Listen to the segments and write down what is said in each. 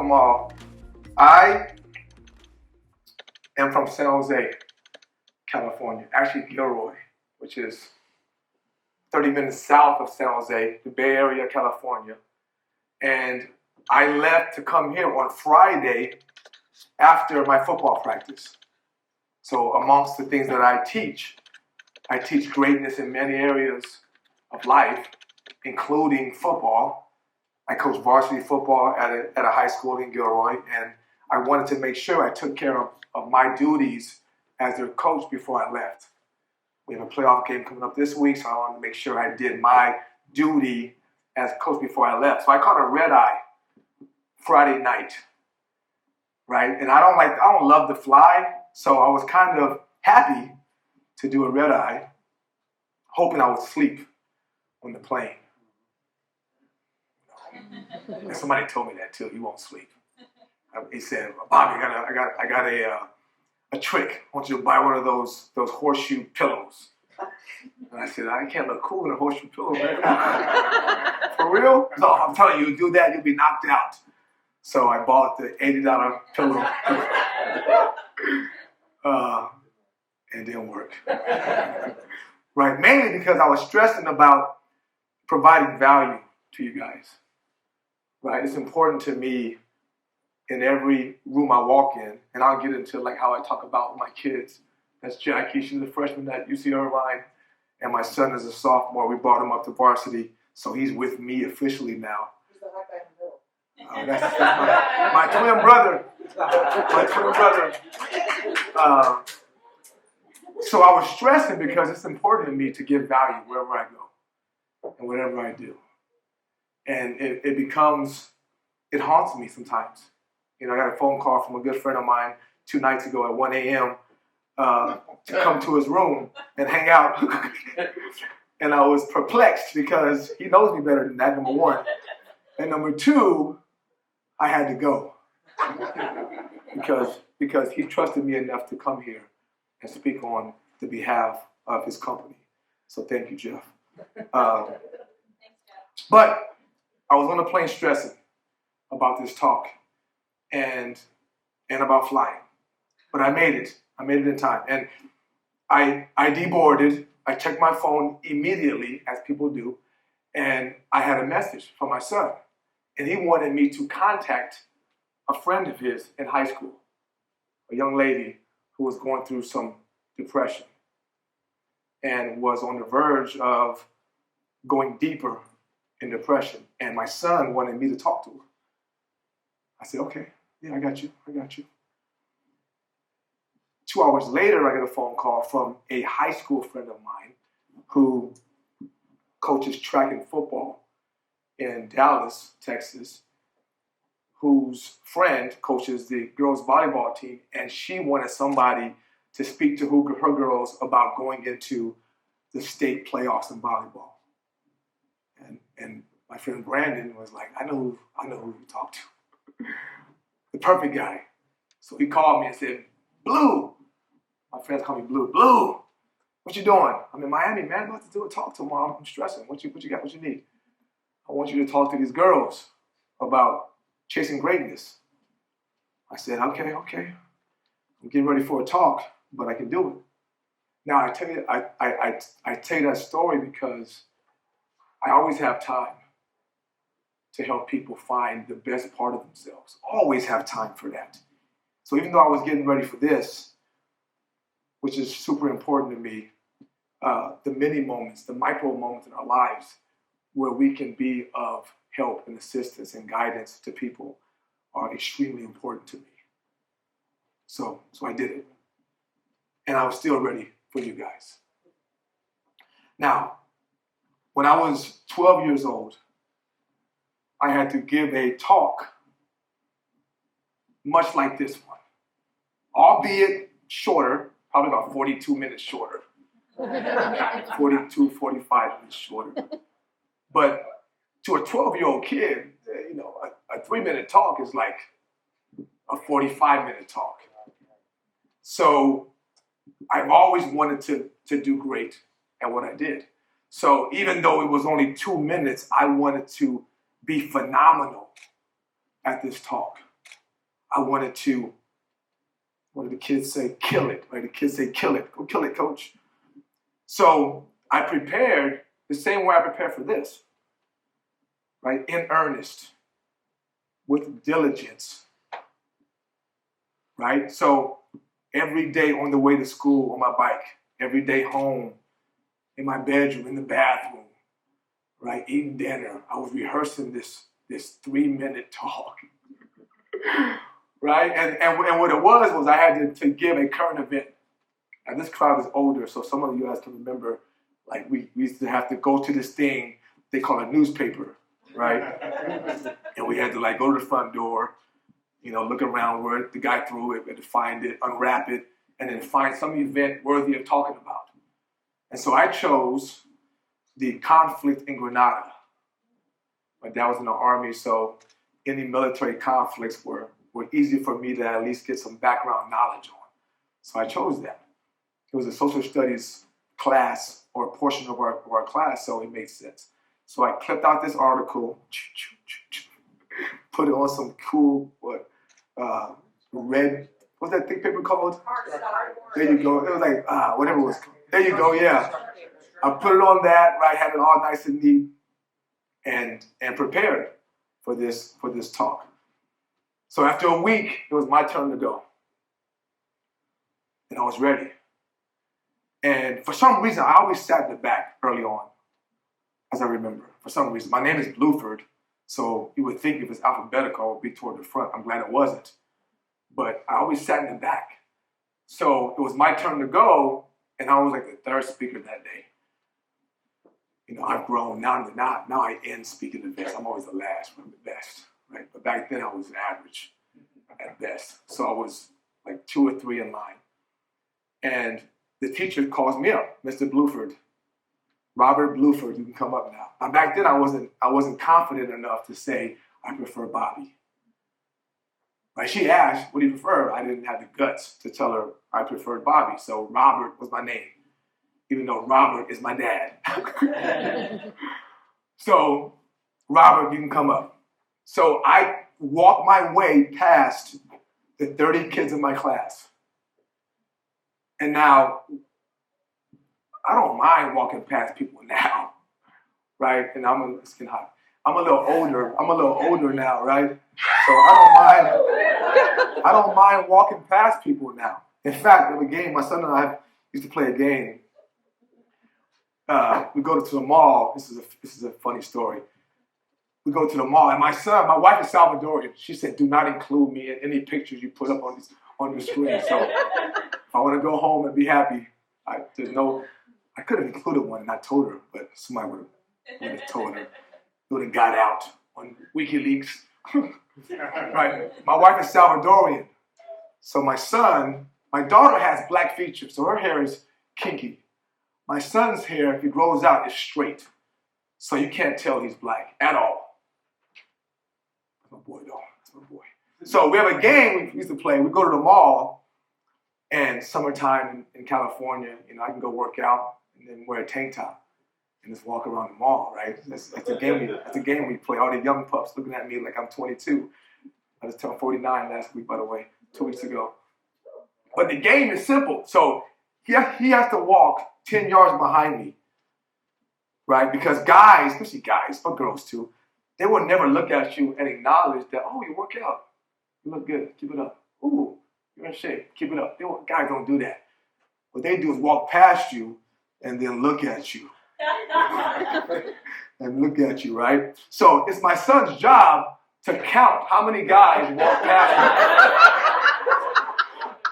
welcome all. I am from San Jose, California, actually Gilroy, which is 30 minutes south of San Jose, the Bay Area, California. And I left to come here on Friday after my football practice. So amongst the things that I teach greatness in many areas of life, including football. I coach varsity football at a high school in Gilroy, and I wanted to make sure I took care of my duties as their coach before I left. We have a playoff game coming up this week, so I wanted to make sure I did my duty as coach before I left. So I caught a red eye Friday night, right? And I don't love to fly, so I was kind of happy to do a red eye, hoping I would sleep on the plane. And somebody told me that too. You won't sleep. He said, "Bobby, I got a trick. I want you to buy one of those horseshoe pillows." And I said, "I can't look cool in a horseshoe pillow, man." For real? No, I'm telling you, do that, you'll be knocked out. So I bought the $80 pillow. And it didn't work. Right? Mainly because I was stressing about providing value to you guys. Right? It's important to me in every room I walk in, and I'll get into like how I talk about my kids. That's Jackie, she's a freshman at UC Irvine, and my son is a sophomore. We brought him up to varsity, so he's with me officially now. He's the high guy in the middle. That's my twin brother. My twin brother. So I was stressing because it's important to me to give value wherever I go and whatever I do. And it haunts me sometimes. You know, I got a phone call from a good friend of mine 2 nights ago at 1 a.m. To come to his room and hang out. And I was perplexed because he knows me better than that, number one. And number two, I had to go. Because he trusted me enough to come here and speak on the behalf of his company. So thank you, Jeff. But I was on the plane stressing about this talk and about flying. But I made it. I made it in time. And I deboarded. I checked my phone immediately, as people do, and I had a message from my son. And he wanted me to contact a friend of his in high school, a young lady who was going through some depression and was on the verge of going deeper in depression. And my son wanted me to talk to her. I said, "Okay, yeah, I got you. 2 hours later, I get a phone call from a high school friend of mine who coaches track and football in Dallas, Texas, whose friend coaches the girls volleyball team, and she wanted somebody to speak to her girls about going into the state playoffs in volleyball. And my friend Brandon was like, I know who to talk to. The perfect guy. So he called me and said, "Blue," my friends call me Blue. "Blue, what you doing?" I'm in Miami, man. I'm about to do a talk tomorrow. I'm stressing. What you got? What you need? "I want you to talk to these girls about chasing greatness." I said, okay. I'm getting ready for a talk, but I can do it. Now I tell you that story because I always have time to help people find the best part of themselves. Always have time for that. So even though I was getting ready for this, which is super important to me, the mini moments, the micro moments in our lives where we can be of help and assistance and guidance to people are extremely important to me. So I did it. And I was still ready for you guys. Now, when I was 12 years old, I had to give a talk much like this one, albeit shorter, probably about 42 minutes shorter. 42, 45 minutes shorter. But to a 12-year-old kid, you know, a 3-minute talk is like a 45-minute talk. So I've always wanted to do great at what I did. So even though it was only 2 minutes, I wanted to be phenomenal at this talk. I wanted one of the kids say, kill it, right? The kids say, kill it, go kill it, coach. So I prepared the same way I prepared for this, right? In earnest, with diligence, right? So every day on the way to school on my bike, every day home, in my bedroom, in the bathroom, right? Eating dinner, I was rehearsing this 3-minute talk, right? And what it was I had to give a current event. And this crowd is older, so some of you guys can remember, like we used to have to go to this thing they call a newspaper, right? And we had to like go to the front door, look around where the guy threw it, we had to find it, unwrap it, and then find some event worthy of talking about. And so I chose the conflict in Grenada. My dad was in the army, so any military conflicts were easy for me to at least get some background knowledge on. So I chose that. It was a social studies class or a portion of our class, so it made sense. So I clipped out this article, put it on some cool, red, what's that thick paper called? There you go. It was like, whatever it was. There you go, yeah. I put it on that, right, had it all nice and neat, and prepared for this talk. So after a week, it was my turn to go. And I was ready. And for some reason, I always sat in the back early on, as I remember. For some reason. My name is Bluford, so you would think if it's alphabetical, I would be toward the front. I'm glad it wasn't. But I always sat in the back. So it was my turn to go, and I was like the third speaker that day. I've grown. Now I end speaking the best. I'm always the last, but I'm the best, right? But back then, I was average at best. So I was like 2 or 3 in line. And the teacher calls me up, Mr. Bluford, Robert Bluford, you can come up now. Now back then I wasn't confident enough to say I prefer Bobby. Right? She asked, what do you prefer? I didn't have the guts to tell her I preferred Bobby. So Robert was my name, even though Robert is my dad. So Robert, you can come up. So I walked my way past the 30 kids in my class. And now, I don't mind walking past people now, right? And it's getting hot. I'm a little older now, right? So I don't mind walking past people now. In fact, in a game, my son and I used to play a game. We go to the mall. This is a funny story. We go to the mall, and my wife is Salvadorian. She said, "Do not include me in any pictures you put up on your screen." So if I want to go home and be happy, I could have included one, and I told her, but somebody would have told her. It would have got out on WikiLeaks. Right? My wife is Salvadorian. So my daughter has black features, so her hair is kinky. My son's hair, if it grows out, is straight. So you can't tell he's black at all. That's my boy, though. That's my boy. So we have a game we used to play. We go to the mall, and summertime in California, I can go work out and then wear a tank top and just walk around the mall, right? That's a game we play. All the young pups looking at me like I'm 22. I just turned 49 last week, by the way, 2 weeks ago. But the game is simple. So he has to walk 10 yards behind me, right? Because guys, especially guys, but girls too, they will never look at you and acknowledge that, oh, you work out. You look good. Keep it up. Ooh, you're in shape. Keep it up. Guys don't do that. What they do is walk past you and then look at you. And look at you, right? So it's my son's job to count how many guys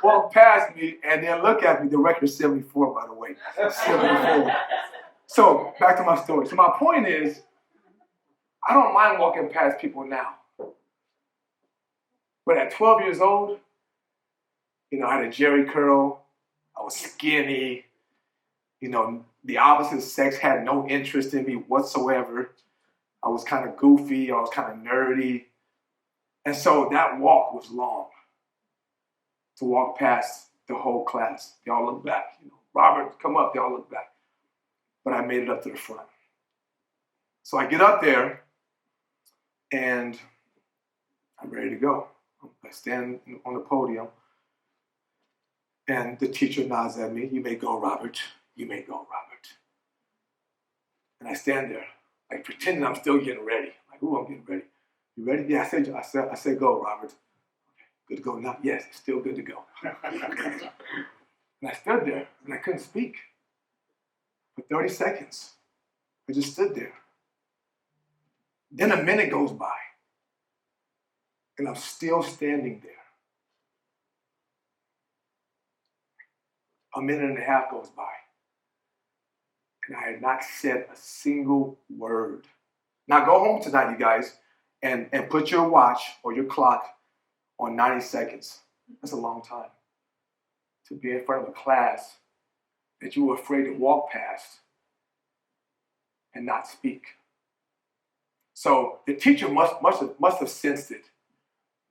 walk past me and then look at me. The record's 74, by the way. 74. So back to my story. So my point is, I don't mind walking past people now. But at 12 years old, I had a jerry curl. I was skinny. The opposite sex had no interest in me whatsoever. I was kind of goofy. I was kind of nerdy. And so that walk was long. To walk past the whole class. They all look back. Robert, come up. They all look back. But I made it up to the front. So I get up there, and I'm ready to go. I stand on the podium, and the teacher nods at me. "You may go, Robert. You may go, Robert." And I stand there, like pretending I'm still getting ready. Like, "Ooh, I'm getting ready. You ready?" "Yeah." I said, "Go, Robert." "Okay, good to go now." "Yes, it's still good to go." And I stood there, and I couldn't speak for 30 seconds. I just stood there. Then a minute goes by, and I'm still standing there. A minute and a half goes by, and I had not said a single word. Now go home tonight, you guys, and put your watch or your clock on 90 seconds. That's a long time to be in front of a class that you were afraid to walk past and not speak. So the teacher must have sensed it,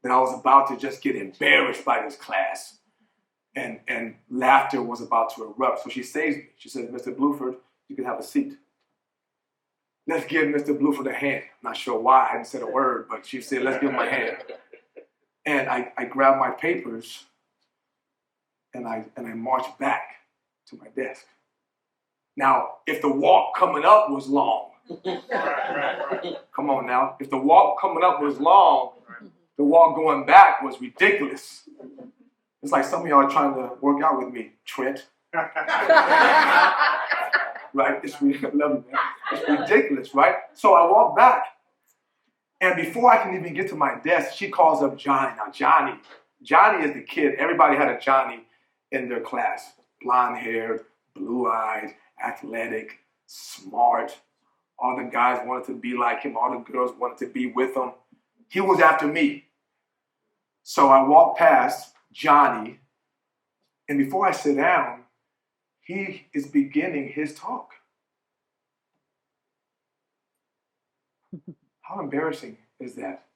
that I was about to just get embarrassed by this class, and laughter was about to erupt. So she saves me. She says, "Mr. Bluford, you can have a seat. Let's give Mr. Bluford a hand." I'm not sure why I hadn't said a word, but she said, "Let's give him a hand." And I grabbed my papers, and I marched back to my desk. Now, if the walk coming up was long, come on now, if the walk coming up was long, the walk going back was ridiculous. It's like some of y'all are trying to work out with me, Trent. Right? It's ridiculous, right? So I walk back, and before I can even get to my desk, she calls up Johnny. Now, Johnny is the kid. Everybody had a Johnny in their class. Blonde-haired, blue-eyed, athletic, smart. All the guys wanted to be like him. All the girls wanted to be with him. He was after me. So I walk past Johnny, and before I sit down, he is beginning his talk. How embarrassing is that?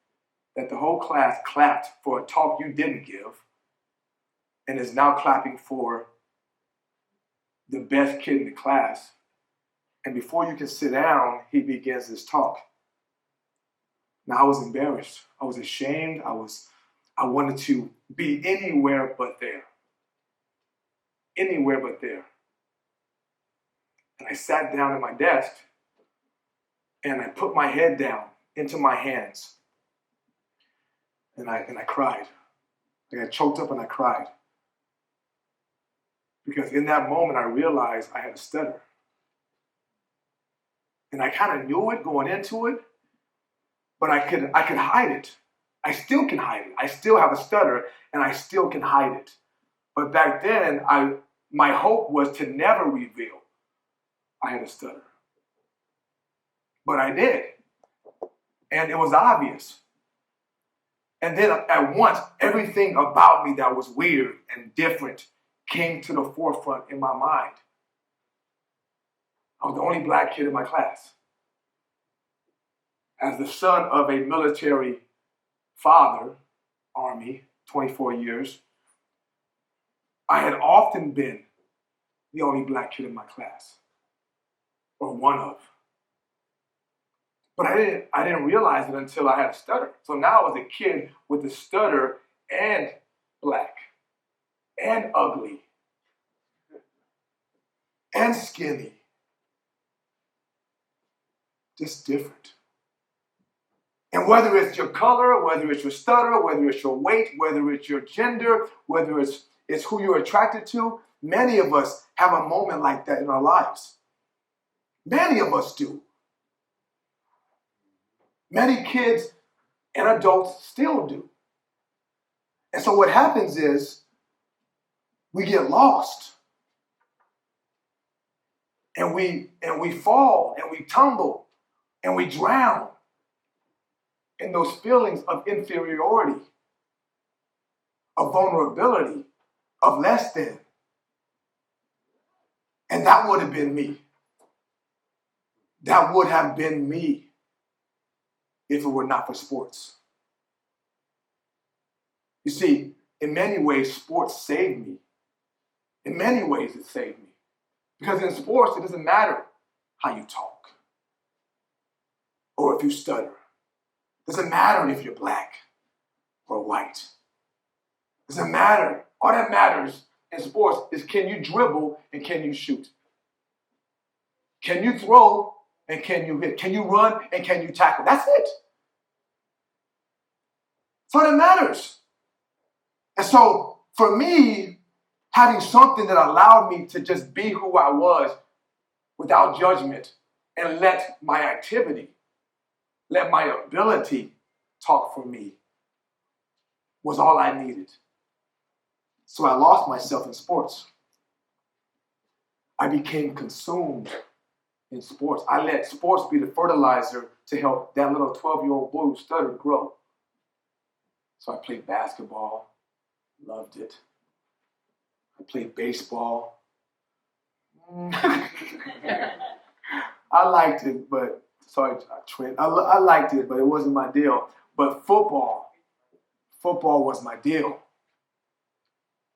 That the whole class clapped for a talk you didn't give and is now clapping for the best kid in the class. And before you can sit down, he begins his talk. Now, I was embarrassed. I was ashamed. I wanted to be anywhere but there. Anywhere but there. And I sat down at my desk, and I put my head down into my hands. And I cried. I got choked up and I cried. Because in that moment, I realized I had a stutter. And I kind of knew it going into it, but I could hide it. I still can hide it. I still have a stutter, and I still can hide it. But back then, my hope was to never reveal I had a stutter. But I did. And it was obvious. And then at once, everything about me that was weird and different came to the forefront in my mind. I was the only black kid in my class. As the son of a military father, Army, 24 years, I had often been the only black kid in my class, or one of. But I didn't realize it until I had a stutter. So now I was a kid with a stutter and black and ugly and skinny. Just different. And whether it's your color, whether it's your stutter, whether it's your weight, whether it's your gender, whether it's who you're attracted to, many of us have a moment like that in our lives. Many of us do. Many kids and adults still do. And so what happens is we get lost. And we fall and we tumble and we drown in those feelings of inferiority, of vulnerability, of less than. And that would have been me. That would have been me if it were not for sports. You see, in many ways, sports saved me. In many ways, it saved me. Because in sports, it doesn't matter how you talk or if you stutter. It doesn't matter if you're black or white. Doesn't matter. All that matters in sports is, can you dribble and can you shoot? Can you throw and can you hit? Can you run and can you tackle? That's it. That's all that matters. And so for me, having something that allowed me to just be who I was without judgment and let my activity, let my ability talk for me was all I needed. So I lost myself in sports. I became consumed in sports. I let sports be the fertilizer to help that little 12-year-old boy who stuttered grow. So I played basketball, loved it. I played baseball. I liked it, but I liked it, but it wasn't my deal. But football was my deal,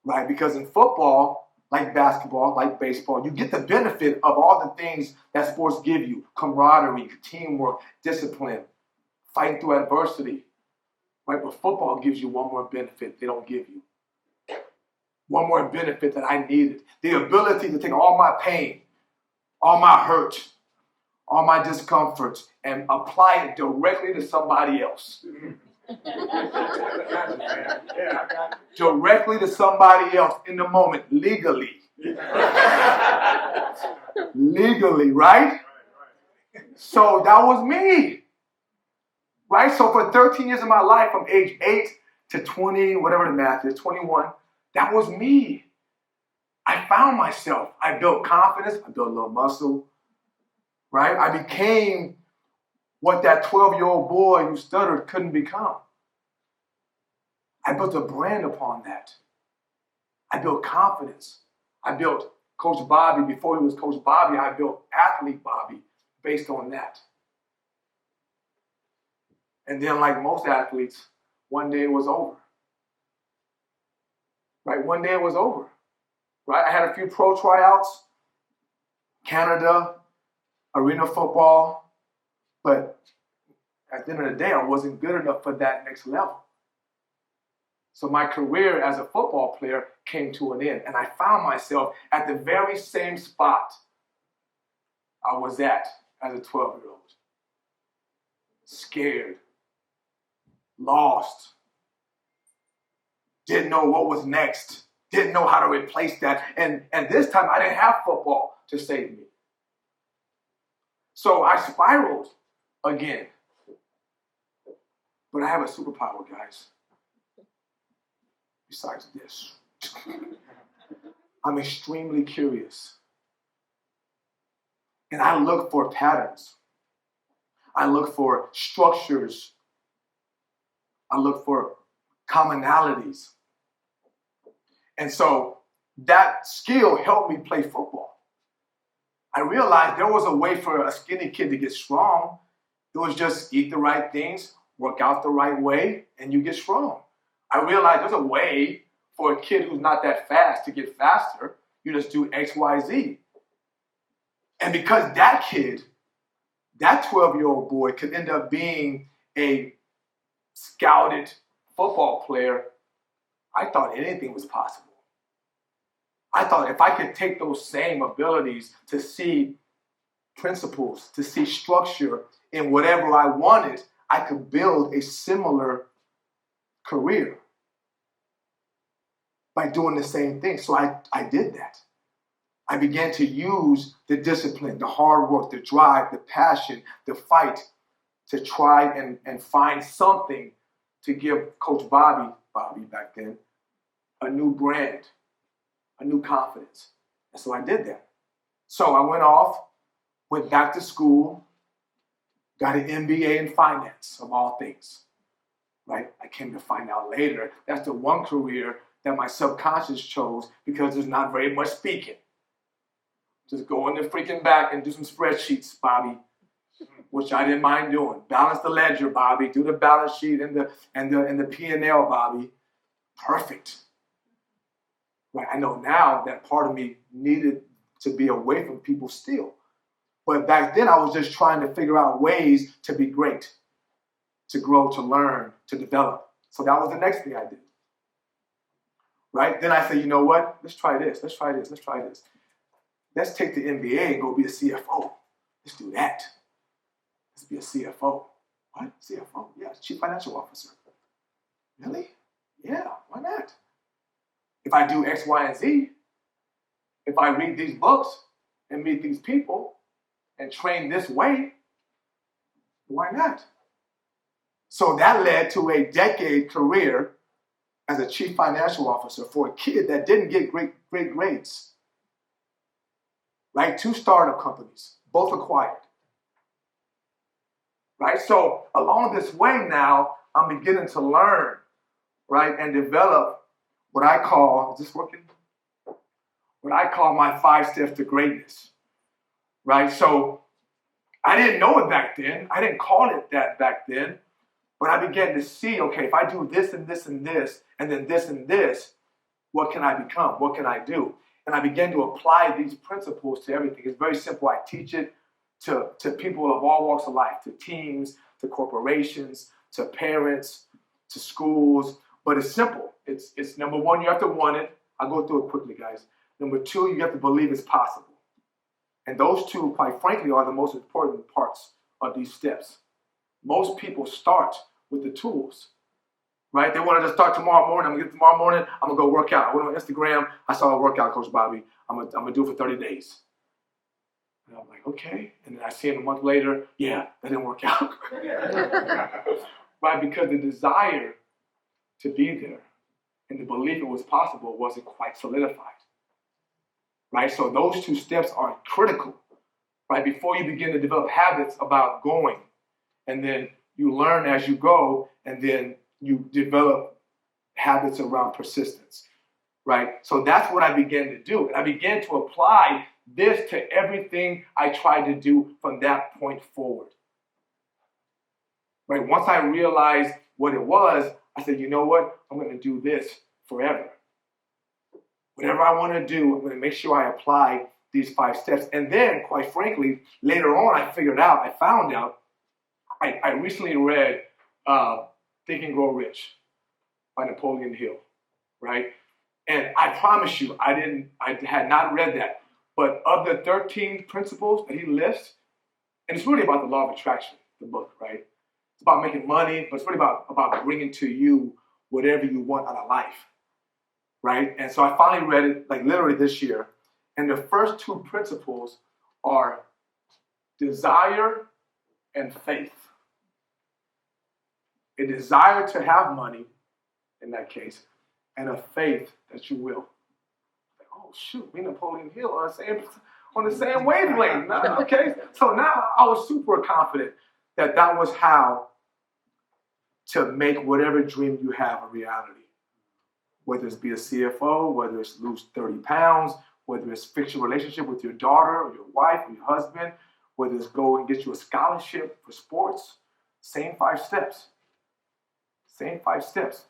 right? Because in football, like basketball, like baseball, you get the benefit of all the things that sports give you: camaraderie, teamwork, discipline, fighting through adversity, right? But football gives you one more benefit they don't give you. One more benefit that I needed: the ability to take all my pain, all my hurt, all my discomforts, and apply it directly to somebody else. Directly to somebody else in the moment, legally. Legally, right? So that was me. Right? So for 13 years of my life, from age 8 to 20, whatever the math is, 21, that was me. I found myself. I built confidence. I built a little muscle. Right? I became what that 12-year-old boy who stuttered couldn't become. I built a brand upon that. I built confidence. I built Coach Bobby. Before he was Coach Bobby, I built Athlete Bobby based on that. And then, like most athletes, one day it was over. Right? One day it was over. Right? I had a few pro tryouts, Canada, arena football, but at the end of the day, I wasn't good enough for that next level. So my career as a football player came to an end, and I found myself at the very same spot I was at as a 12-year-old. Scared, lost, didn't know what was next, didn't know how to replace that, and this time I didn't have football to save me. So I spiraled again. But I have a superpower, guys. Besides this, I'm extremely curious. And I look for patterns. I look for structures. I look for commonalities. And so that skill helped me play football. I realized there was a way for a skinny kid to get strong. It was just eat the right things, work out the right way, and you get strong. I realized there's a way for a kid who's not that fast to get faster. You just do X, Y, Z. And because that kid, that 12-year-old boy, could end up being a scouted football player, I thought anything was possible. I thought if I could take those same abilities to see principles, to see structure in whatever I wanted, I could build a similar career by doing the same thing. So I did that. I began to use the discipline, the hard work, the drive, the passion, the fight to try and find something to give Coach Bobby back then, a new brand, a new confidence. And so I did that. So I went back to school, got an MBA in finance, of all things, right? I came to find out later that's the one career that my subconscious chose because there's not very much speaking. Just go in the freaking back and do some spreadsheets, Bobby, which I didn't mind doing. Balance the ledger, Bobby. Do the balance sheet and the P&L, Bobby. Perfect. Right? I know now that part of me needed to be away from people still. But back then I was just trying to figure out ways to be great, to grow, to learn, to develop. So that was the next thing I did. Right? Then I said, you know what? Let's try this. Let's try this. Let's try this. Let's take the MBA and go be a CFO. Let's do that. Let's be a CFO. What? CFO? Yeah, Chief Financial Officer. Really? Yeah, why not? If I do X, Y, and Z, if I read these books and meet these people and train this way, why not? So that led to a decade career as a chief financial officer for a kid that didn't get great grades. Right? 2 startup companies, both acquired. Right? So along this way now, I'm beginning to learn, right, and develop what I call, is this working? What I call my 5 steps to greatness. Right? So I didn't know it back then. I didn't call it that back then. But I began to see, okay, if I do this and this and this, and then this and this, what can I become? What can I do? And I began to apply these principles to everything. It's very simple. I teach it to people of all walks of life, to teams, to corporations, to parents, to schools. But it's simple. It's number 1, you have to want it. I'll go through it quickly, guys. Number 2, you have to believe it's possible. And those 2, quite frankly, are the most important parts of these steps. Most people start with the tools, right? They want to just start tomorrow morning. I'm going to get tomorrow morning. I'm going to go work out. I went on Instagram. I saw a workout, Coach Bobby. I'm going to do it for 30 days. And I'm like, okay. And then I see him a month later. Yeah, that didn't work out. Right? Because the desire to be there and the belief it was possible wasn't quite solidified. Right? So those 2 steps are critical, right? Before you begin to develop habits about going. And then you learn as you go, and then you develop habits around persistence, right? So that's what I began to do. And I began to apply this to everything I tried to do from that point forward. Right? Once I realized what it was, I said, you know what? I'm going to do this forever. Whatever I want to do, I'm going to make sure I apply these 5 steps. And then, quite frankly, later on, I found out, I recently read Think and Grow Rich by Napoleon Hill, right? And I promise you, I had not read that. But of the 13 principles that he lists, and it's really about the law of attraction, the book, right? It's about making money, but it's really about bringing to you whatever you want out of life, right? And so I finally read it, like literally this year. And the first 2 principles are desire and faith. A desire to have money, in that case, and a faith that you will. Like, oh shoot, me and Napoleon Hill are on the same wavelength. Okay, so now I was super confident that was how to make whatever dream you have a reality. Whether it's be a CFO, whether it's lose 30 pounds, whether it's fix your relationship with your daughter or your wife or your husband, whether it's go and get you a scholarship for sports, same 5 steps. Same 5 steps.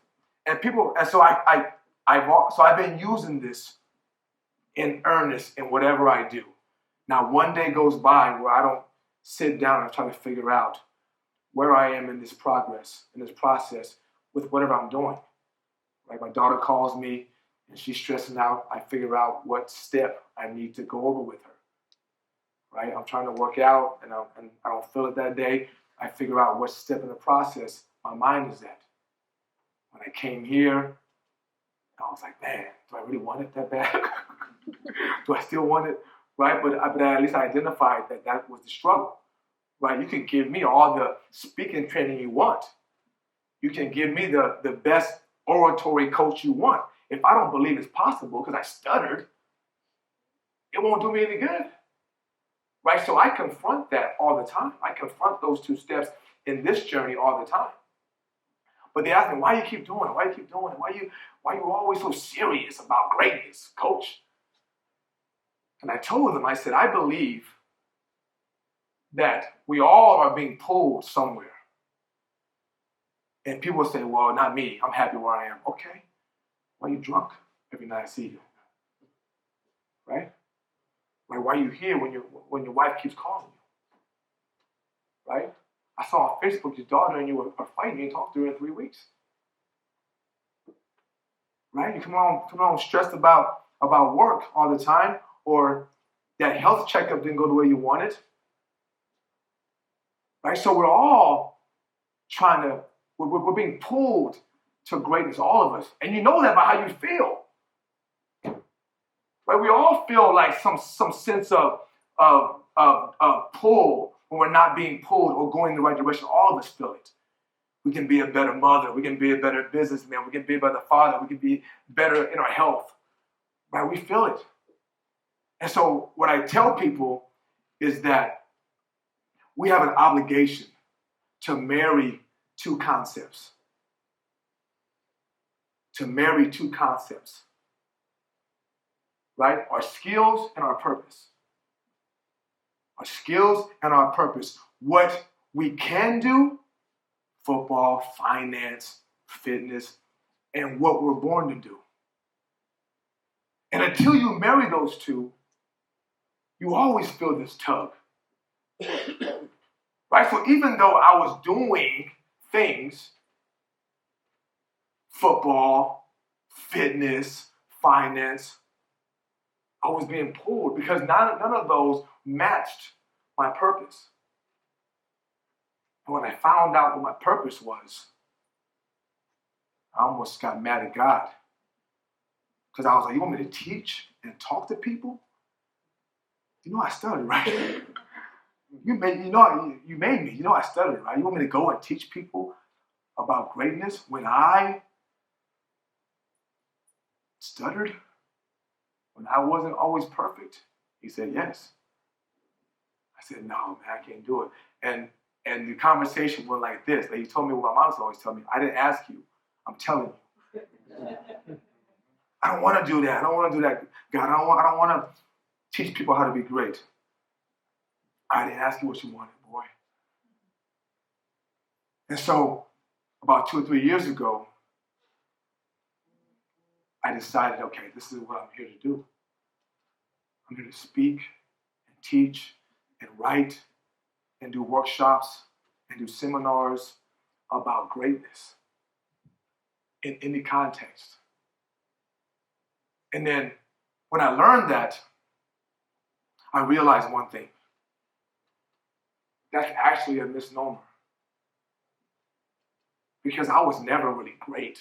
And so I've been using this in earnest in whatever I do. Now, one day goes by where I don't sit down and try to figure out where I am in this process with whatever I'm doing. Like my daughter calls me and she's stressing out. I figure out what step I need to go over with her. Right? I'm trying to work out and I don't feel it that day. I figure out what step in the process my mind is at. When I came here, I was like, man, do I really want it that bad? Do I still want it? Right? But at least I identified that was the struggle. Right? You can give me all the speaking training you want. You can give me the best oratory coach you want. If I don't believe it's possible because I stuttered, it won't do me any good. Right? So I confront that all the time. I confront those 2 steps in this journey all the time. But they ask me, why you keep doing it? Why you keep doing it? Why you always so serious about greatness, coach? And I told them, I said, I believe that we all are being pulled somewhere. And people say, well, not me. I'm happy where I am. Okay. Why are you drunk every night I see you? Right? Like, why are you here when your wife keeps calling you? Right? I saw on Facebook your daughter and you are fighting. You talked to her in 3 weeks. right? You come home stressed about work all the time, or that health checkup didn't go the way you wanted, right? So we're all we're being pulled to greatness, all of us. And you know that by how you feel. Right? We all feel like some sense of pull when we're not being pulled or going in the right direction. All of us feel it. We can be a better mother. We can be a better businessman. We can be a better father. We can be better in our health. Right? We feel it. And so what I tell people is that we have an obligation to marry two concepts. To marry two concepts. Right? Our skills and our purpose. Our skills and our purpose. What we can do, football, finance, fitness, and what we're born to do. And until you marry those two, you always feel this tug. Right? So even though I was doing things, football, fitness, finance, I was being pulled because none of those matched my purpose. And when I found out what my purpose was, I almost got mad at God. Because I was like, you want me to teach and talk to people? You know I stuttered, right? You made me. You know I stuttered, right? You want me to go and teach people about greatness when I stuttered? When I wasn't always perfect? He said, yes. I said, no, man, I can't do it. And the conversation went like this. Like he told me what my mom's always telling me. I didn't ask you. I'm telling you. I don't want to do that. I don't want to do that. God, I don't want to teach people how to be great. I didn't ask you what you wanted, boy. And so about 2 or 3 years ago, I decided, okay, this is what I'm here to do. I'm here to speak and teach and write and do workshops and do seminars about greatness in any context. And then when I learned that, I realized one thing. That's actually a misnomer. Because I was never really great.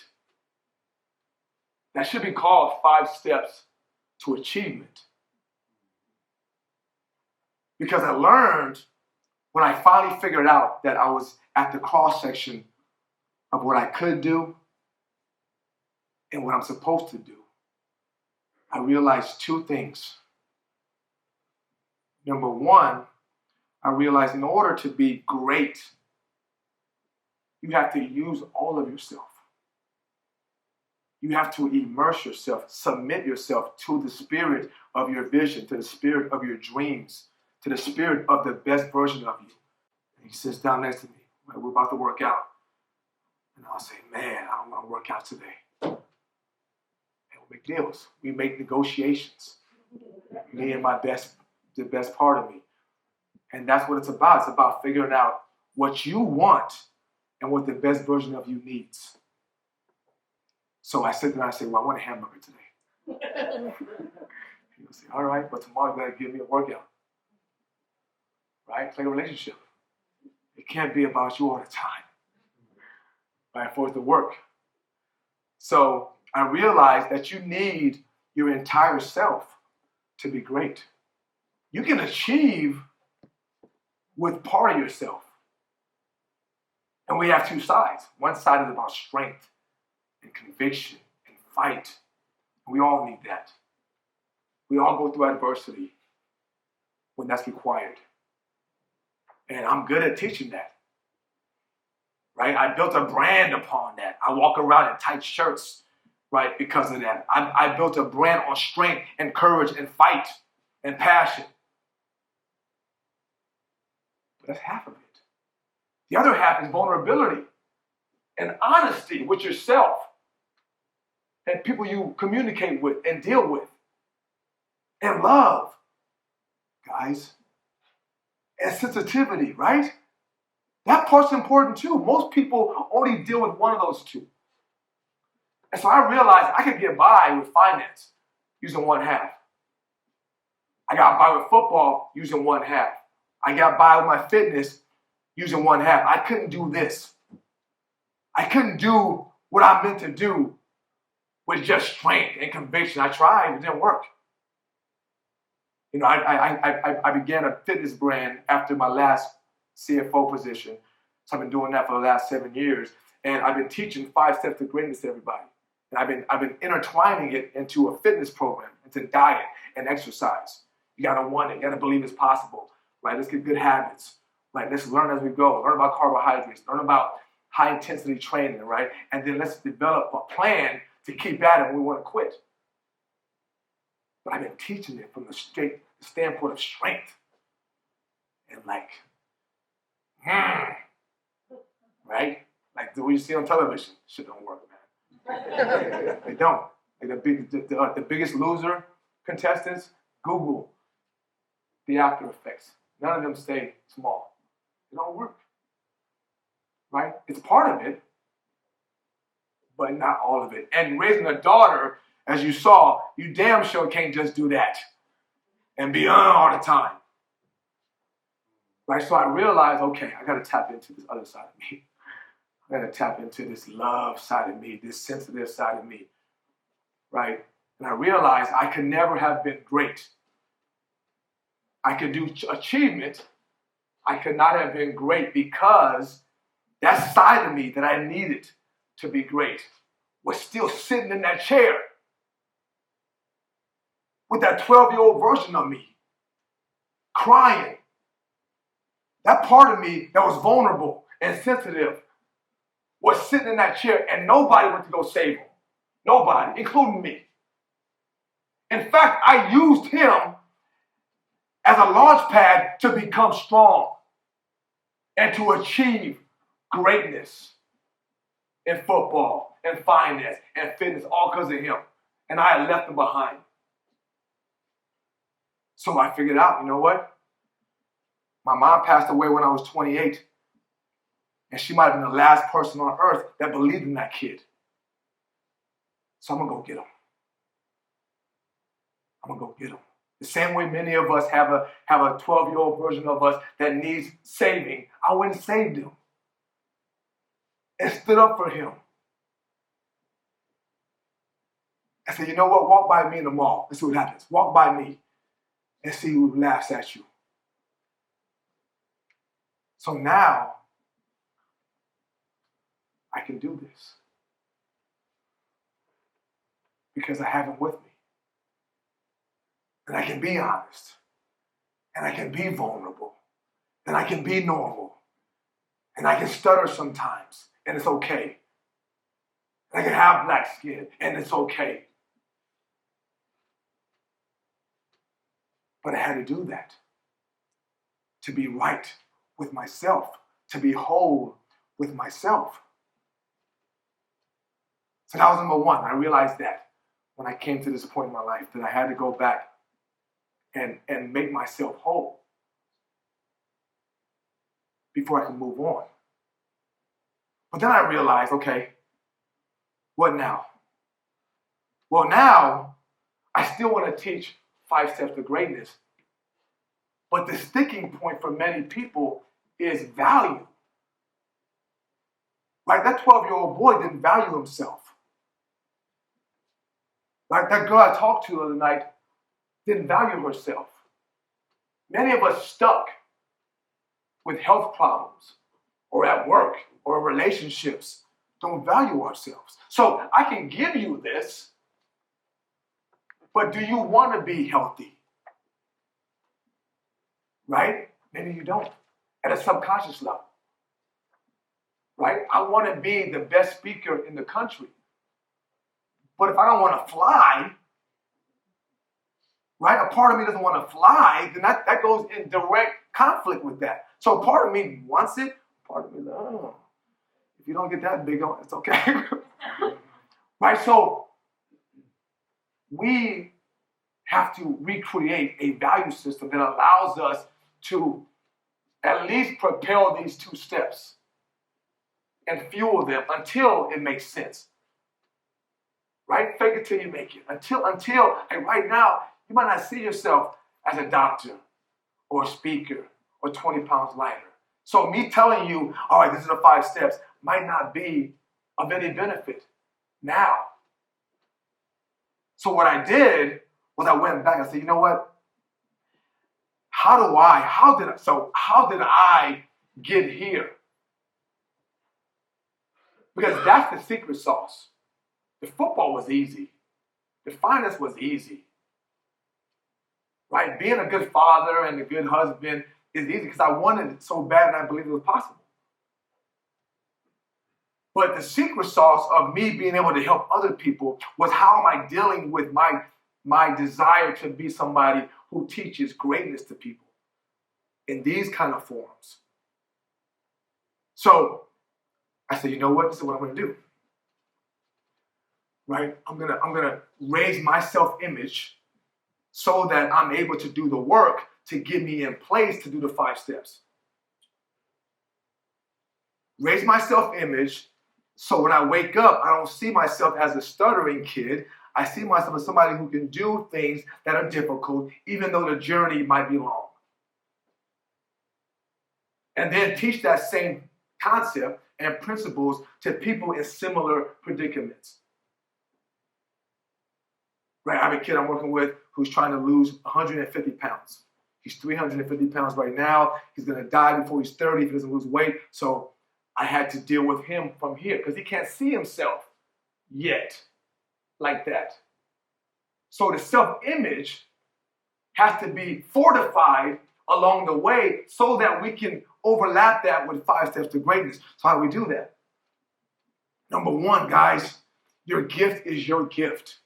That should be called 5 steps to achievement. Because I learned when I finally figured out that I was at the cross section of what I could do and what I'm supposed to do, I realized 2 things. Number 1, I realized in order to be great, you have to use all of yourself. You have to immerse yourself, submit yourself to the spirit of your vision, to the spirit of your dreams, to the spirit of the best version of you. And he sits down next to me. Like, we're about to work out. And I'll say, man, I don't want to work out today. And we'll make deals. We make negotiations. Me and the best part of me. And that's what it's about. It's about figuring out what you want and what the best version of you needs. So I sit there and I say, well, I want a hamburger today. He'll say, all right, but tomorrow you got to give me a workout. Right? It's like a relationship. It can't be about you all the time. Right? For it to work. So I realized that you need your entire self to be great. You can achieve with part of yourself. And we have 2 sides. One side is about strength and conviction and fight. And we all need that. We all go through adversity when that's required. And I'm good at teaching that. Right? I built a brand upon that. I walk around in tight shirts, right, because of that. I built a brand on strength and courage and fight and passion. But that's half of it. The other half is vulnerability and honesty with yourself and people you communicate with and deal with. And love, guys. And sensitivity, right? That part's important too. Most people only deal with one of those 2. And so I realized I could get by with finance using one half. I got by with football using one half. I got by with my fitness using one half. I couldn't do this. I couldn't do what I meant to do with just strength and conviction. I tried, it didn't work. You know, I began a fitness brand after my last CFO position. So I've been doing that for the last 7 years. And I've been teaching 5 steps to greatness to everybody. And I've been intertwining it into a fitness program, into diet and exercise. You gotta want it, you gotta believe it's possible. Right? Let's get good habits. Right? Let's learn as we go. Learn about carbohydrates, learn about high intensity training, right? And then let's develop a plan to keep at it when we want to quit. But I've been teaching it from the standpoint of strength. And right? Like what you see on television. Shit don't work, man. They don't. Like the biggest loser contestants, Google the after effects. None of them stay small. It don't work. Right? It's part of it, but not all of it. And raising a daughter, as you saw, you damn sure can't just do that and be all the time. Right? So I realized, okay, I got to tap into this other side of me. I got to tap into this love side of me, this sensitive side of me. Right? And I realized I could never have been great. I could do achievement. I could not have been great because that side of me that I needed to be great was still sitting in that chair with that 12-year-old version of me, crying. That part of me that was vulnerable and sensitive was sitting in that chair and nobody went to go save him. Nobody, including me. In fact, I used him as a launch pad to become strong and to achieve greatness in football and finance and fitness, all because of him. And I had left him behind. So I figured out, you know what? My mom passed away when I was 28. And she might have been the last person on earth that believed in that kid. So I'm going to go get him. I'm going to go get him. The same way many of us have a 12-year-old version of us that needs saving. I went and saved him. And stood up for him. I said, you know what? Walk by me in the mall. Let's see what happens. Walk by me and see who laughs at you. So now, I can do this. Because I have him with me. And I can be honest. And I can be vulnerable. And I can be normal. And I can stutter sometimes. And it's okay. And I can have black skin. And it's okay. But I had to do that. To be right with myself. To be whole with myself. So that was number one. I realized that when I came to this point in my life that I had to go back and make myself whole before I can move on. But then I realized, okay, what now? Well, now I still want to teach 5 steps to greatness. But the sticking point for many people is value. Like that 12-year-old boy didn't value himself. Like that girl I talked to the other night didn't value herself. Many of us stuck with health problems or at work or relationships don't value ourselves. So I can give you this, but do you want to be healthy? Right? Maybe you don't. At a subconscious level. Right? I want to be the best speaker in the country. But if I don't want to fly, right? A part of me doesn't want to fly, then that goes in direct conflict with that. So part of me wants it, part of me is like, oh, if you don't get that big on, it's okay. Right? So we have to recreate a value system that allows us to at least propel these 2 steps and fuel them until it makes sense. right? Fake it till you make it. Until like right now, you might not see yourself as a doctor or a speaker or 20 pounds lighter. So me telling you, all right, these are the 5 steps, might not be of any benefit now. So what I did was I went back and said, you know what? How did I get here? Because that's the secret sauce. The football was easy. The finance was easy. Right? Being a good father and a good husband is easy because I wanted it so bad and I believed it was possible. But the secret sauce of me being able to help other people was how am I dealing with my desire to be somebody who teaches greatness to people in these kind of forums. So I said, you know what? This is what I'm going to do. Right? I'm gonna raise my self-image so that I'm able to do the work to get me in place to do the 5 steps. Raise my self-image so when I wake up, I don't see myself as a stuttering kid. I see myself as somebody who can do things that are difficult, even though the journey might be long. And then teach that same concept and principles to people in similar predicaments. Right, I have a kid I'm working with who's trying to lose 150 pounds. He's 350 pounds right now. He's going to die before he's 30 if he doesn't lose weight. So I had to deal with him from here because he can't see himself yet like that. So the self-image has to be fortified along the way so that we can overlap that with 5 steps to greatness. So how do we do that? Number 1, guys, your gift is your gift.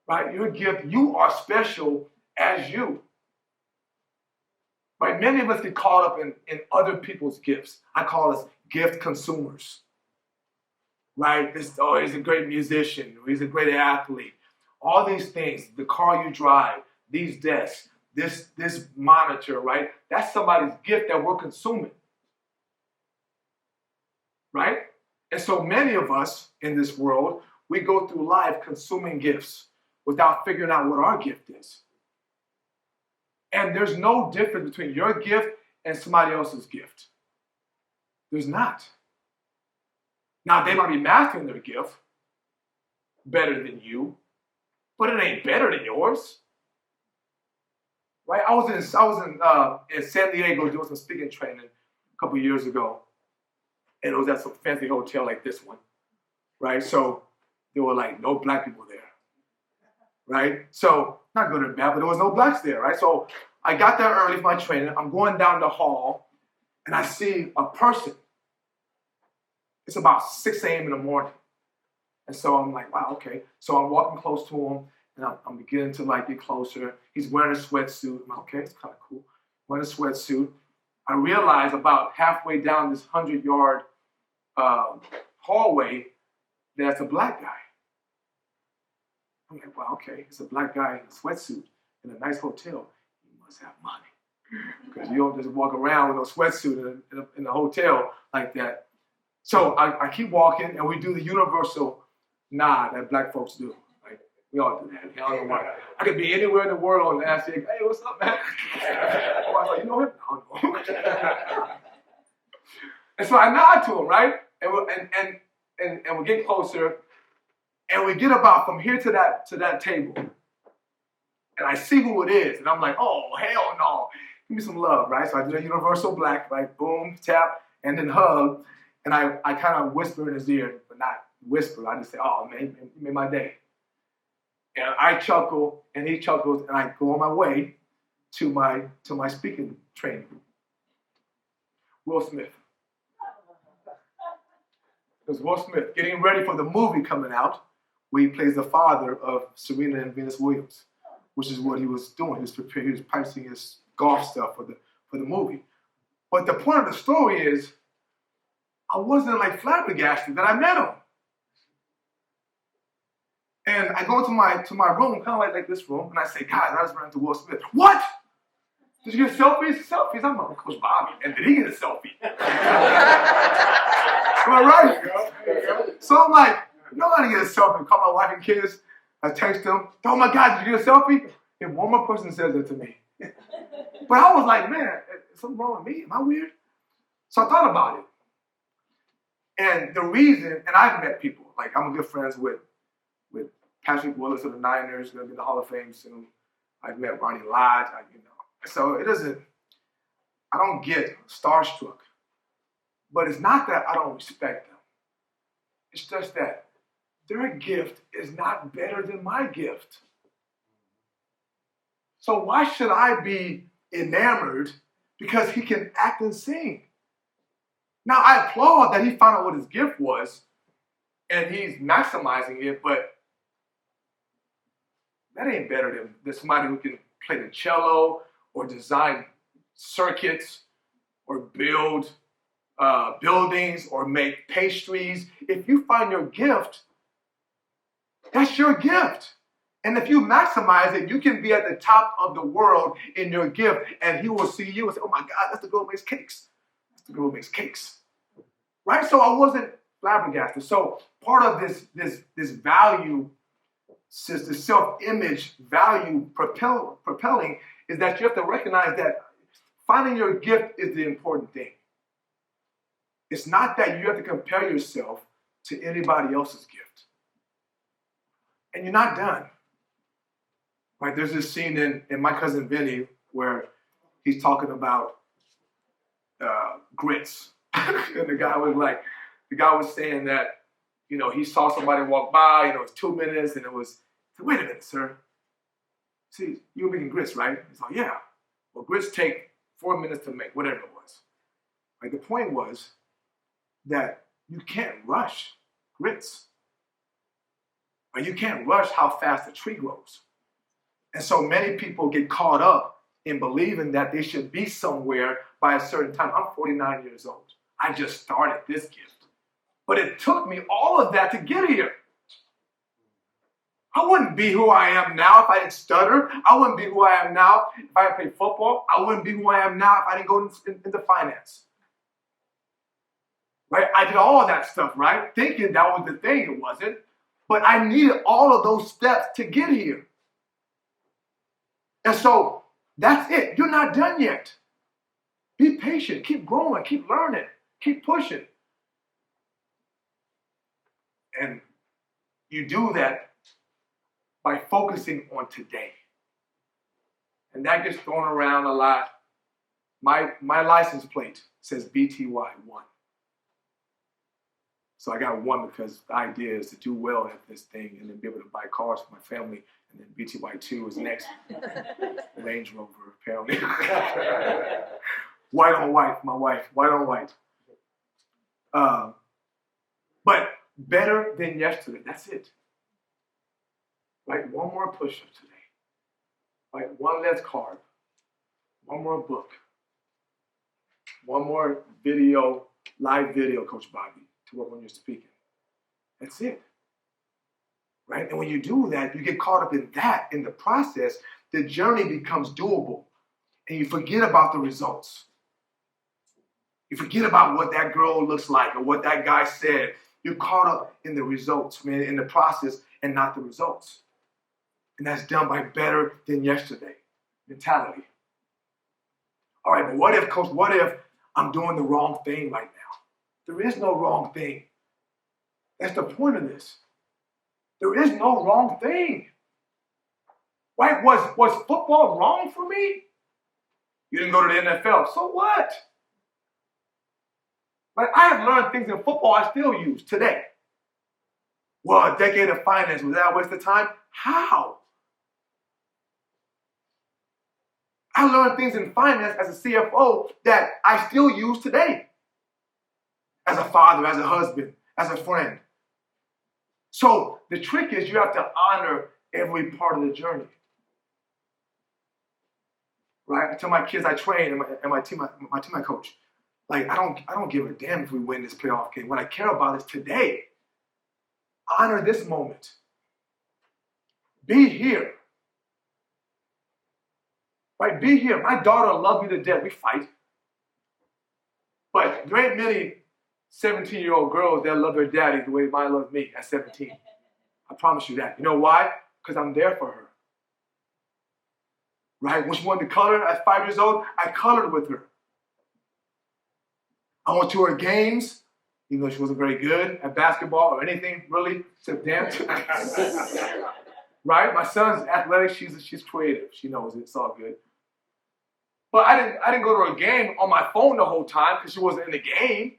Right? Your gift, you are special as you. Right? Many of us get caught up in other people's gifts. I call us gift consumers. Right? He's a great musician, or he's a great athlete. All these things, the car you drive, these desks, this monitor, right? That's somebody's gift that we're consuming. Right? And so many of us in this world, we go through life consuming gifts without figuring out what our gift is. And there's no difference between your gift and somebody else's gift. There's not. Now, they might be mastering their gift better than you, but it ain't better than yours. Right? I was in San Diego doing some speaking training a couple years ago, and it was at some fancy hotel like this one. Right? So there were like no black people there. Right? So, not good or bad, but there was no blacks there, right? So I got there early for my training. I'm going down the hall, and I see a person. It's about 6 a.m. in the morning. And so I'm like, wow, okay. So I'm walking close to him, and I'm beginning to like get closer. He's wearing a sweatsuit. I'm like, okay, it's kind of cool. Wearing a sweatsuit. I realize about halfway down this 100-yard hallway, there's a black guy. I'm like, wow, okay, it's a black guy in a sweatsuit in a nice hotel. He must have money. Because you don't just walk around with no sweatsuit in a hotel like that. So I keep walking, and we do the universal nod that black folks do. Right? We all do that. I don't know why. I could be anywhere in the world and ask you, hey, what's up, man? Oh, I was like, you know him? I don't know. And so I nod to him, right? And we get closer. And we get about from here to that table. And I see who it is. And I'm like, oh, hell no. Give me some love, right? So I do the universal black, right? Boom, tap, and then hug. And I kind of whisper in his ear, but not whisper. I just say, oh, man, you made my day. And I chuckle, and he chuckles, and I go on my way to my speaking training. Will Smith. It was Will Smith getting ready for the movie coming out, where he plays the father of Serena and Venus Williams, which is what he was doing. He was preparing, he was practicing his golf stuff for the movie. But the point of the story is, I wasn't like flabbergasted that I met him. And I go into my room, kind of like this room, and I say, guys, I just ran into Will Smith. What? Did you get selfies? Selfies? I'm like, Coach Bobby. And did he get a selfie? Am I right? So I'm like, You know how to get a selfie. Call my wife and kids. I text them. Oh my God, did you get a selfie? If one more person says that to me. But I was like, man, is something wrong with me? Am I weird? So I thought about it. And the reason, and I've met people, like I'm good friends with Patrick Willis of the Niners, going to be in the Hall of Fame soon. I've met Ronnie Lott, So I don't get starstruck. But it's not that I don't respect them. It's just that their gift is not better than my gift. So why should I be enamored because he can act and sing? Now, I applaud that he found out what his gift was and he's maximizing it, but that ain't better than somebody who can play the cello or design circuits or build buildings or make pastries. If you find your gift, that's your gift. And if you maximize it, you can be at the top of the world in your gift, and he will see you and say, oh my God, that's the girl who makes cakes. That's the girl who makes cakes. Right? So I wasn't flabbergasted. So part of this value, the self-image value propelling is that you have to recognize that finding your gift is the important thing. It's not that you have to compare yourself to anybody else's gift. And you're not done. Like there's this scene in My Cousin Vinny where he's talking about grits. And the guy was saying that, he saw somebody walk by, it was 2 minutes, and wait a minute, sir. See, you were making grits, right? He's like, yeah. Well, grits take 4 minutes to make, whatever it was. Like the point was that you can't rush grits. Or you can't rush how fast a tree grows. And so many people get caught up in believing that they should be somewhere by a certain time. I'm 49 years old. I just started this gift. But it took me all of that to get here. I wouldn't be who I am now if I didn't stutter. I wouldn't be who I am now if I didn't play football. I wouldn't be who I am now if I didn't go into finance. Right? I did all of that stuff, right? Thinking that was the thing. It wasn't. But I needed all of those steps to get here. And so that's it. You're not done yet. Be patient. Keep growing. Keep learning. Keep pushing. And you do that by focusing on today. And that gets thrown around a lot. My license plate says BTY1. So I got 1 because the idea is to do well at this thing and then be able to buy cars for my family. And then BTY2 is next. Range Rover, apparently. White on white, my wife. White on white. But better than yesterday. That's it. Like 1 more push-up today. Like 1 less carb. 1 more book. 1 more video, live video, Coach Bobby, to work on your speaking. That's it. Right? And when you do that, you get caught up in that. In the process, the journey becomes doable. And you forget about the results. You forget about what that girl looks like or what that guy said. You're caught up in the results, man, in the process and not the results. And that's done by better than yesterday mentality. All right, but what if I'm doing the wrong thing right now? There is no wrong thing. That's the point of this. There is no wrong thing. Right? Was football wrong for me? You didn't go to the NFL. So what? Like I have learned things in football I still use today. Well, a decade of finance, was that a waste of time? How? I learned things in finance as a CFO that I still use today. As a father, as a husband, as a friend. So the trick is you have to honor every part of the journey. Right? I tell my kids I train and my team I coach. Like I don't give a damn if we win this playoff game. What I care about is today. Honor this moment. Be here. Right? Be here. My daughter loves me to death. We fight. But there ain't many 17-year-old girls that love their daddy the way mine loves me at 17. I promise you that. You know why? Because I'm there for her. Right? When she wanted to color at 5 years old, I colored with her. I went to her games, even though she wasn't very good at basketball or anything really, except dance. Right? My son's athletic. She's creative. She knows it. It's all good. But I didn't go to her game on my phone the whole time because she wasn't in the game.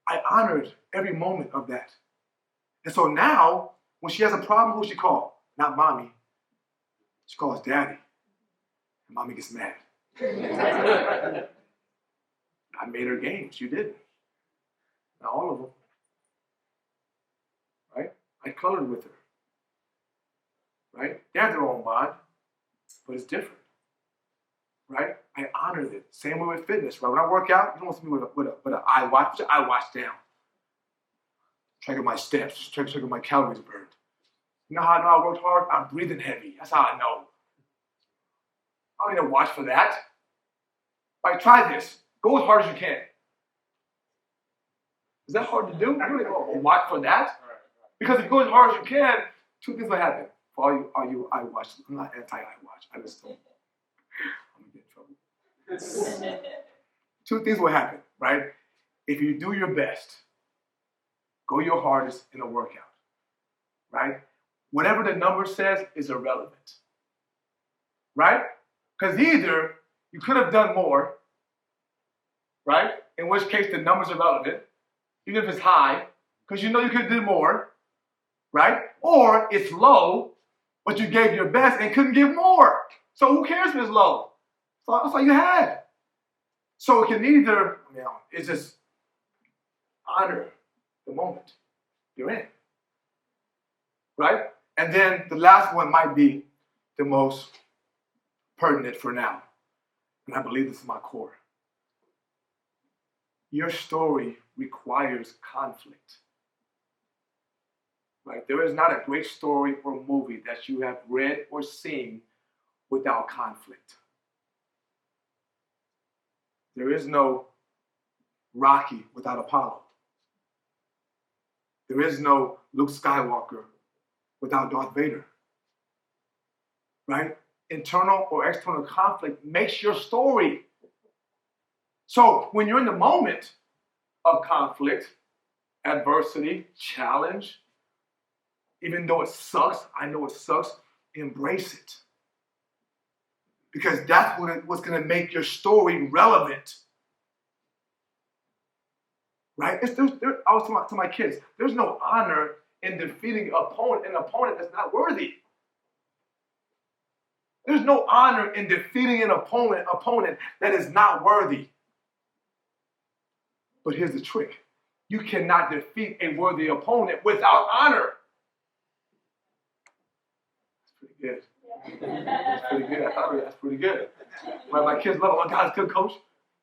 I honored every moment of that. And so now, when she has a problem, who she call? Not mommy. She calls daddy. And mommy gets mad. I made her games. You didn't. Not all of them. Right? I colored with her. Right? They have their own bond, but it's different. Right? I honored it. Same way with fitness. Right? When I work out, you don't want me with an iWatch. Put your iWatch down. Tracking my steps. Tracking my calories burned. You know how I know I worked hard? I'm breathing heavy. That's how I know. I don't need a watch for that. Right? Try this. Go as hard as you can. Is that hard to do? Really? A watch for that? Because if you go as hard as you can, two things will happen. For all you iWatch, I'm not anti-iWatch. I just don't. I'm going to get in trouble. Two things will happen, right? If you do your best, go your hardest in a workout, right? Whatever the number says is irrelevant, right? Because either you could have done more, right? In which case the numbers are relevant, even if it's high, because you know you could have done more, right? Or it's low, but you gave your best and couldn't give more. So who cares if it's low? So that's all you had. So it can either, it's just honor the moment you're in, right? And then the last one might be the most pertinent for now. And I believe this is my core. Your story requires conflict. Right? There is not a great story or movie that you have read or seen without conflict. There is no Rocky without Apollo. There is no Luke Skywalker without Darth Vader. Right? Internal or external conflict makes your story. So when you're in the moment of conflict, adversity, challenge, even though it sucks, I know it sucks, embrace it. Because that's what's going to make your story relevant. Right? I was talking to my kids, there's no honor in defeating an opponent that's not worthy. There's no honor in defeating an opponent that is not worthy. But here's the trick. You cannot defeat a worthy opponent without honor. That's pretty good. That's pretty good. I thought that's pretty good. My kids love it. Oh, God's good, coach.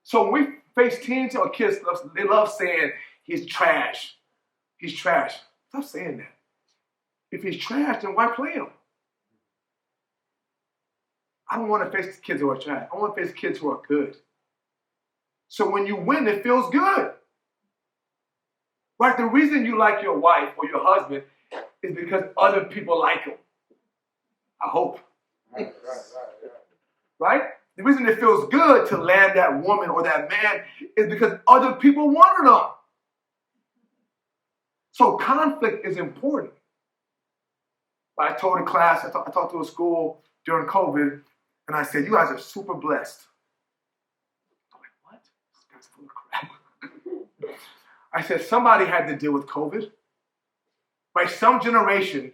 So when we face teens or kids, they love saying he's trash. He's trash. Stop saying that. If he's trash, then why play him? I don't want to face kids who are trash. I want to face kids who are good. So when you win, it feels good. Right? The reason you like your wife or your husband is because other people like them. I hope. Right? The reason it feels good to land that woman or that man is because other people wanted them. So conflict is important. I told a class, I talked to a school during COVID, and I said, you guys are super blessed. I'm like, what? This guy's full of crap. I said, somebody had to deal with COVID. Right? Some generation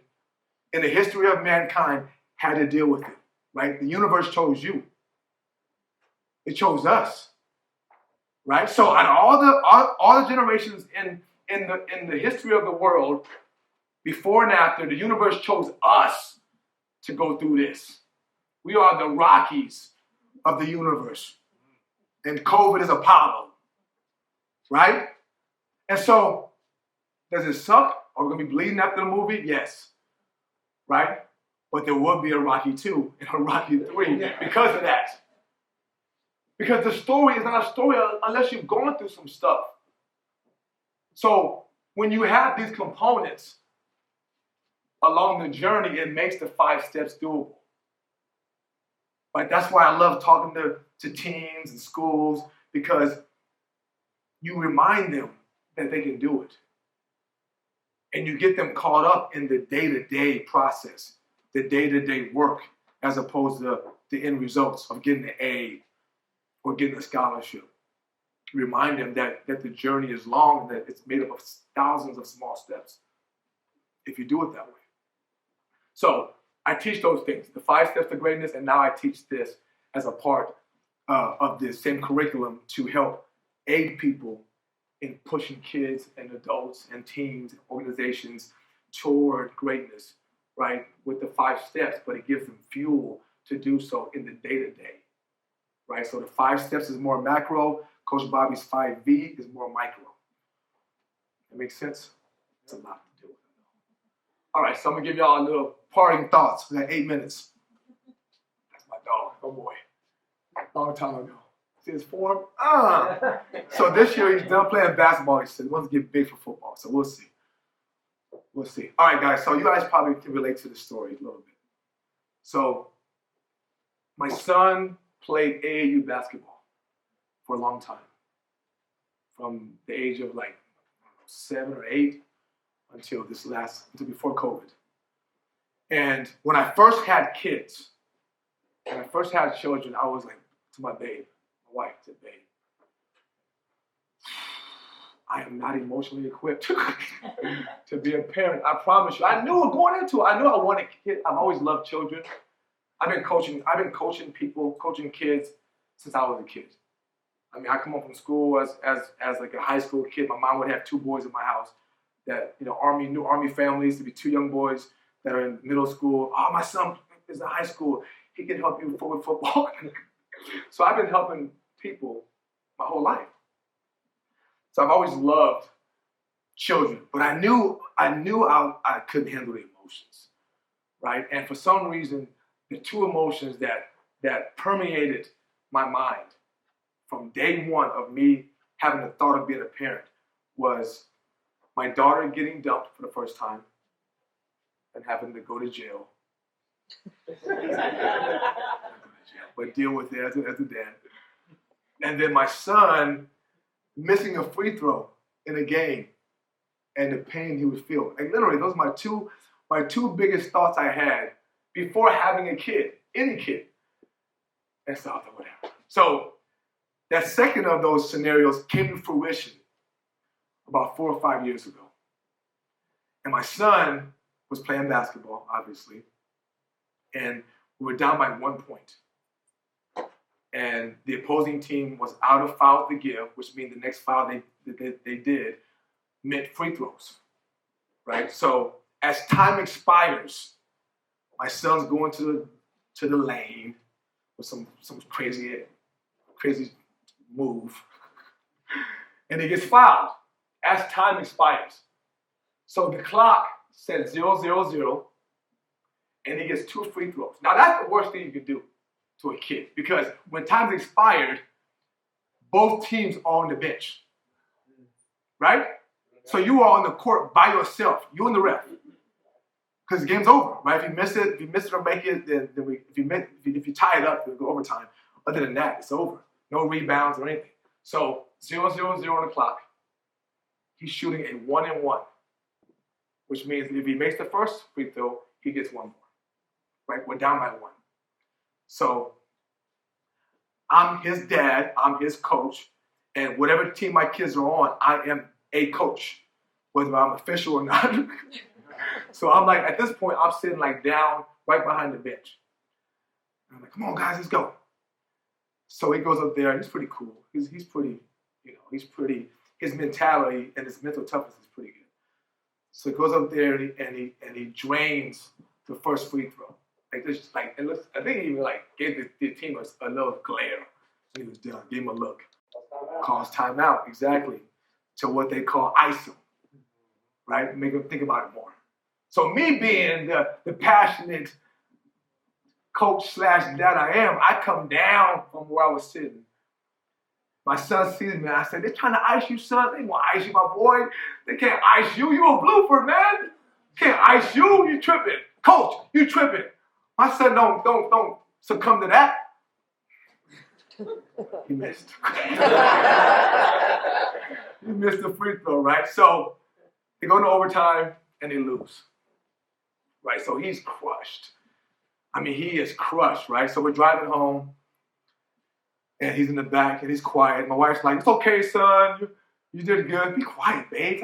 in the history of mankind had to deal with it. Right? The universe chose you. It chose us. Right? So out of all the generations in the history of the world, before and after, the universe chose us to go through this. We are the Rockies of the universe. And COVID is Apollo. Right? And so, does it suck? Are we going to be bleeding after the movie? Yes. Right? But there will be a Rocky 2 and a Rocky 3 because of that. Because the story is not a story unless you've gone through some stuff. So when you have these components along the journey, it makes the 5 steps doable. Right? That's why I love talking to teens and schools, because you remind them that they can do it. And you get them caught up in the day-to-day process, the day-to-day work, as opposed to the end results of getting an A or getting a scholarship. Remind them that the journey is long and that it's made up of thousands of small steps if you do it that way. So I teach those things, the 5 steps to greatness, and now I teach this as a part of the same curriculum to help aid people in pushing kids and adults and teams and organizations toward greatness, right, with the 5 steps, but it gives them fuel to do so in the day-to-day, right? So the 5 steps is more macro. Coach Bobby's 5V is more micro. That makes sense? It's a lot to do. All right, so I'm going to give y'all a little parting thoughts. We got 8 minutes. That's my dog. Oh, boy. Long time ago. See his form? So this year he's done playing basketball. He said he wants to get big for football. So we'll see. We'll see. All right, guys. So you guys probably can relate to the story a little bit. So my son played AAU basketball for a long time. From the age of like 7 or 8 until before COVID. And when I first had kids, when I first had children, I was like to my babe, my wife said, babe, I am not emotionally equipped to be a parent. I promise you. I knew going into it. I knew I wanted kids. I've always loved children. I've been coaching people, coaching kids since I was a kid. I mean, I come home from school as like a high school kid. My mom would have 2 boys in my house that, new Army families, to be 2 young boys that are in middle school. Oh, my son is in high school. He can help you with football. So I've been helping people my whole life. So I've always loved children, but I knew I couldn't handle the emotions, right? And for some reason, the 2 emotions that permeated my mind from day one of me having the thought of being a parent was my daughter getting dumped for the first time and having to go to jail. But deal with it as a dad. And then my son missing a free throw in a game and the pain he would feel. And literally, those are my two biggest thoughts I had before having a kid, any kid. And so I thought, whatever. So that second of those scenarios came to fruition about 4 or 5 years ago. And my son was playing basketball, obviously, and we were down by 1 point. And the opposing team was out of foul to give, which means the next foul they did meant free throws, right? So as time expires, my son's going to the lane with some crazy move, and he gets fouled as time expires. So the clock says 0-0-0, and he gets 2 free throws. Now that's the worst thing you can do to a kid, because when time's expired, both teams are on the bench, right? So you are on the court by yourself, you and the ref, because the game's over, right? If you miss it or make it, then if you tie it up, it'll go overtime. Other than that, it's over. No rebounds or anything. So 0-0-0 on the clock. He's shooting a 1-and-1, which means if he makes the first free throw, he gets 1 more, right? We're down by 1. So I'm his dad, I'm his coach, and whatever team my kids are on, I am a coach, whether I'm official or not. So I'm like, at this point, I'm sitting like down right behind the bench. And I'm like, come on, guys, let's go. So he goes up there, and he's pretty cool. He's pretty, his mentality and his mental toughness is pretty good. So he goes up there and he drains the first free throw. Like this, it looks. I think he even gave the team a little glare. He was done. Gave him a look. Calls timeout, exactly, to what they call ISO, right? Make them think about it more. So me being the passionate coach / dad I am, I come down from where I was sitting My son sees me, and I said, they're trying to ice you, son. They want to ice you, my boy. They can't ice you. You a Bluford, man. Can't ice you. You tripping. Coach, you tripping. My son don't succumb to that. He missed. He missed the free throw, right? So they go to overtime, and they lose. Right, so he's crushed. I mean, he is crushed, right? So we're driving home, and he's in the back, and he's quiet. My wife's like, it's okay, son. You did good. Be quiet, babe.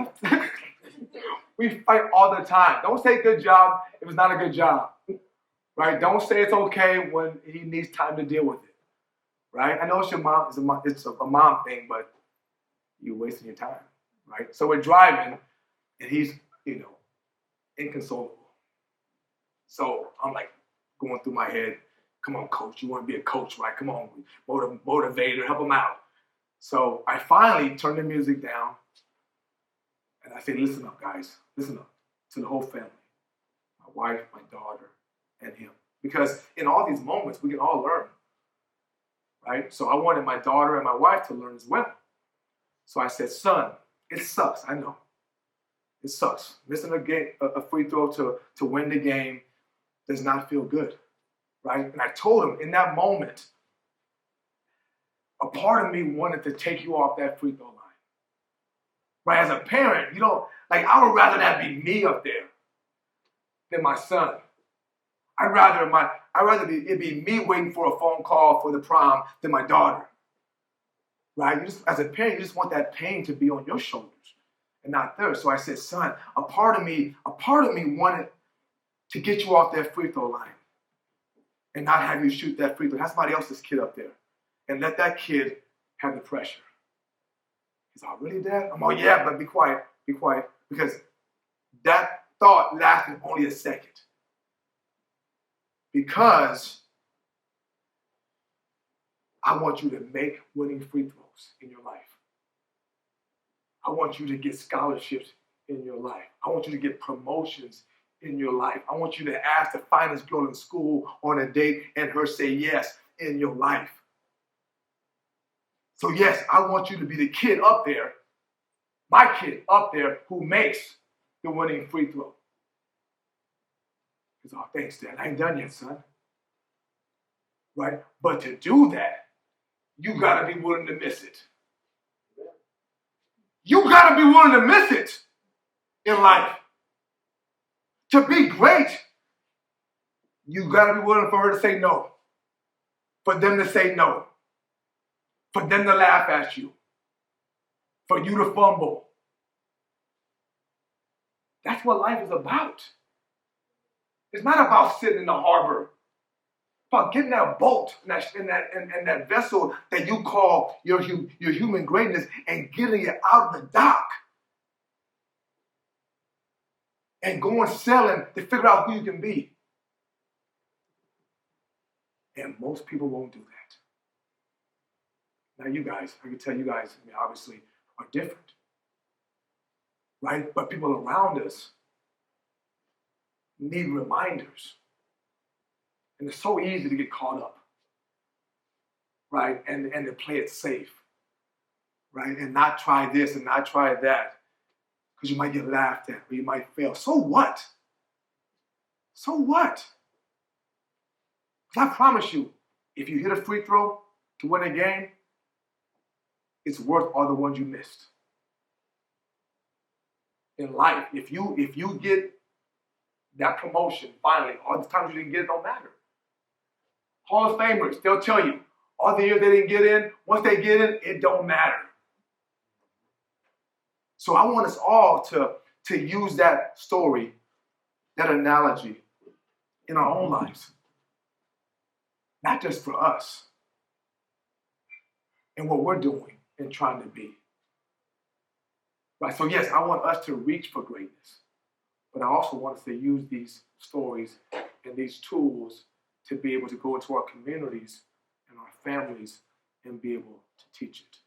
We fight all the time. Don't say good job if it's not a good job, right? Don't say it's okay when he needs time to deal with it, right? I know it's your mom. It's a mom thing, but you're wasting your time, right? So we're driving, and he's, inconsolable. So I'm like going through my head, come on, coach, you want to be a coach, right? Come on, motivator, help him out. So I finally turn the music down, and I say, listen up, guys. Listen up to the whole family, my wife, my daughter, and him. Because in all these moments, we can all learn, right? So I wanted my daughter and my wife to learn as well. So I said, son, it sucks, I know. It sucks. Missing a free throw to win the game does not feel good, right? And I told him in that moment, a part of me wanted to take you off that free throw line. Right? As a parent, I would rather that be me up there than my son. I'd rather it be me waiting for a phone call for the prom than my daughter. Right? As a parent, you just want that pain to be on your shoulders and not theirs. So I said, son, a part of me wanted to get you off that free throw line and not have you shoot that free throw. Have somebody else's kid up there and let that kid have the pressure. He's like, really, Dad? I'm like, yeah, but be quiet, because that thought lasted only a second. Because I want you to make winning free throws in your life. I want you to get scholarships in your life. I want you to get promotions in your life. I want you to ask the finest girl in school on a date and her say yes in your life. So yes, I want you to be the kid up there, my kid up there, who makes the winning free throw. He's like, oh, thanks, Dad. I ain't done yet, son. Right? But to do that, you got to be willing to miss it. You got to be willing to miss it in life. To be great, you got to be willing for her to say no. For them to say no. For them to laugh at you. For you to fumble. That's what life is about. It's not about sitting in the harbor. It's about getting that boat and that vessel that you call your human greatness and getting it out of the dock. And going sailing to figure out who you can be. And most people won't do that. Now you guys, I can tell you guys, obviously are different. Right? But people around us need reminders. And it's so easy to get caught up. Right? And to play it safe. Right? And not try this and not try that. Because you might get laughed at or you might fail. So what? So what? Because I promise you, if you hit a free throw to win a game, it's worth all the ones you missed. In life, if you get that promotion, finally, all the times you didn't get it don't matter. Hall of Famers, they'll tell you, all the years they didn't get in, once they get in, it don't matter. So I want us all to use that story, that analogy in our own lives. Not just for us and what we're doing and trying to be. Right? So yes, I want us to reach for greatness. But I also want us to use these stories and these tools to be able to go into our communities and our families and be able to teach it.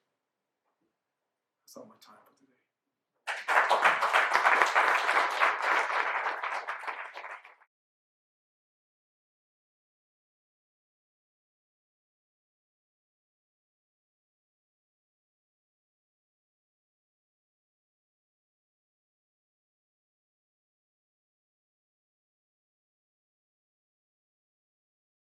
That's all my time.